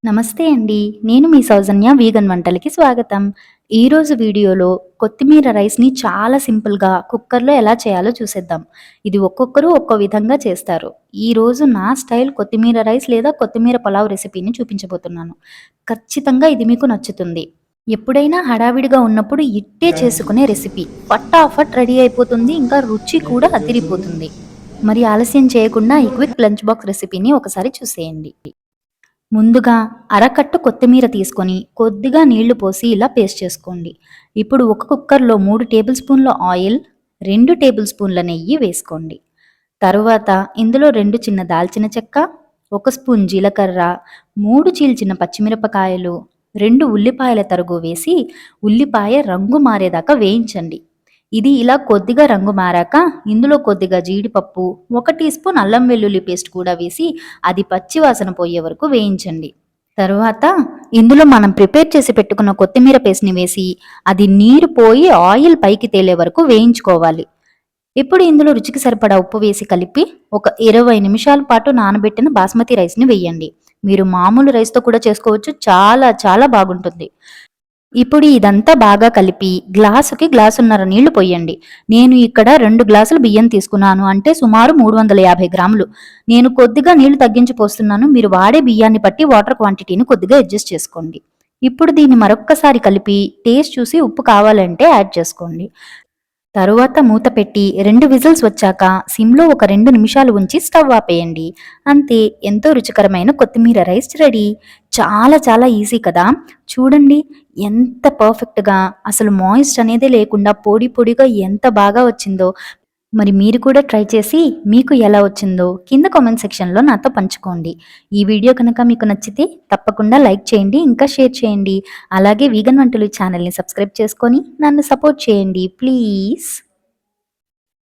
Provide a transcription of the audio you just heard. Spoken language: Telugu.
నమస్తే అండి. నేను మీ సౌజన్య వీగన్ వంటలకి స్వాగతం. ఈరోజు వీడియోలో కొత్తిమీర రైస్‌ని చాలా సింపుల్‌గా కుక్కర్‌లో ఎలా చేయాలో చూసేద్దాం. ఇది ఒక్కొక్కరు ఒక్కో విధంగా చేస్తారు. ఈరోజు నా స్టైల్ కొత్తిమీర రైస్ లేదా కొత్తిమీర పలావ్ రెసిపీని చూపించబోతున్నాను. ఖచ్చితంగా ఇది మీకు నచ్చుతుంది. ఎప్పుడైనా హడావిడిగా ఉన్నప్పుడు ఇట్టే చేసుకునే రెసిపీ. ఫటాఫట్ రెడీ అయిపోతుంది. ఇంకా రుచి కూడా అదిరిపోతుంది. మరి ఆలస్యం చేయకుండా ఈ క్విక్ లంచ్ బాక్స్ రెసిపీని ఒకసారి చూసేయండి. ముందుగా అరకట్టు కొత్తిమీర తీసుకొని కొద్దిగా నీళ్లు పోసి ఇలా పేస్ట్ చేసుకోండి. ఇప్పుడు ఒక కుక్కర్లో 3 టేబుల్ స్పూన్ల ఆయిల్, 2 టేబుల్ స్పూన్ల నెయ్యి వేసుకోండి. తరువాత ఇందులో 2 చిన్న దాల్చిన చెక్క, 1 స్పూన్ జీలకర్ర, 3 చీల్చిన పచ్చిమిరపకాయలు, 2 ఉల్లిపాయల తరుగు వేసి ఉల్లిపాయ రంగు మారేదాకా వేయించండి. ఇది ఇలా కొద్దిగా రంగు మారాక ఇందులో కొద్దిగా జీడిపప్పు, 1 టీ స్పూన్ అల్లం వెల్లుల్లి పేస్ట్ కూడా వేసి అది పచ్చి వాసన పోయే వరకు వేయించండి. తరువాత ఇందులో మనం ప్రిపేర్ చేసి పెట్టుకున్న కొత్తిమీర పేస్ట్‌ని వేసి అది నీరు పోయి ఆయిల్ పైకి తేలే వరకు వేయించుకోవాలి. ఇప్పుడు ఇందులో రుచికి సరిపడా ఉప్పు వేసి కలిపి ఒక 20 నిమిషాల పాటు నానబెట్టిన బాస్మతి రైస్‌ని వేయండి. మీరు మామూలు రైస్‌తో కూడా చేసుకోవచ్చు. చాలా చాలా బాగుంటుంది. ఇప్పుడు ఇదంతా బాగా కలిపి గ్లాసుకి గ్లాసున్నర నీళ్లు పొయ్యండి. నేను ఇక్కడ 2 గ్లాసులు బియ్యం తీసుకున్నాను. అంటే సుమారు 350 గ్రాములు. నేను కొద్దిగా నీళ్లు తగ్గించి పోస్తున్నాను. మీరు వాడే బియ్యాన్ని బట్టి వాటర్ క్వాంటిటీని కొద్దిగా అడ్జస్ట్ చేసుకోండి. ఇప్పుడు దీన్ని మరొక్కసారి కలిపి టేస్ట్ చూసి ఉప్పు కావాలంటే యాడ్ చేసుకోండి. తరువాత మూత పెట్టి 2 విజిల్స్ వచ్చాక సిమ్లో ఒక 2 నిమిషాలు ఉంచి స్టవ్ ఆపేయండి. అంతే, ఎంతో రుచికరమైన కొత్తిమీర రైస్ రెడీ. చాలా చాలా ఈజీ కదా! చూడండి ఎంత పర్ఫెక్ట్‌గా, అసలు మాయిస్ట్ అనేదే లేకుండా పొడి పొడిగా ఎంత బాగా వచ్చిందో. మరి మీరు కూడా ట్రై చేసి మీకు ఎలా వచ్చిందో కింద కామెంట్ సెక్షన్‌లో నాతో పంచుకోండి. ఈ వీడియో కనుక మీకు నచ్చితే తప్పకుండా లైక్ చేయండి, ఇంకా షేర్ చేయండి. అలాగే వీగన్ వంటలు ఛానల్‌ని సబ్స్క్రైబ్ చేసుకొని నన్ను సపోర్ట్ చేయండి ప్లీజ్.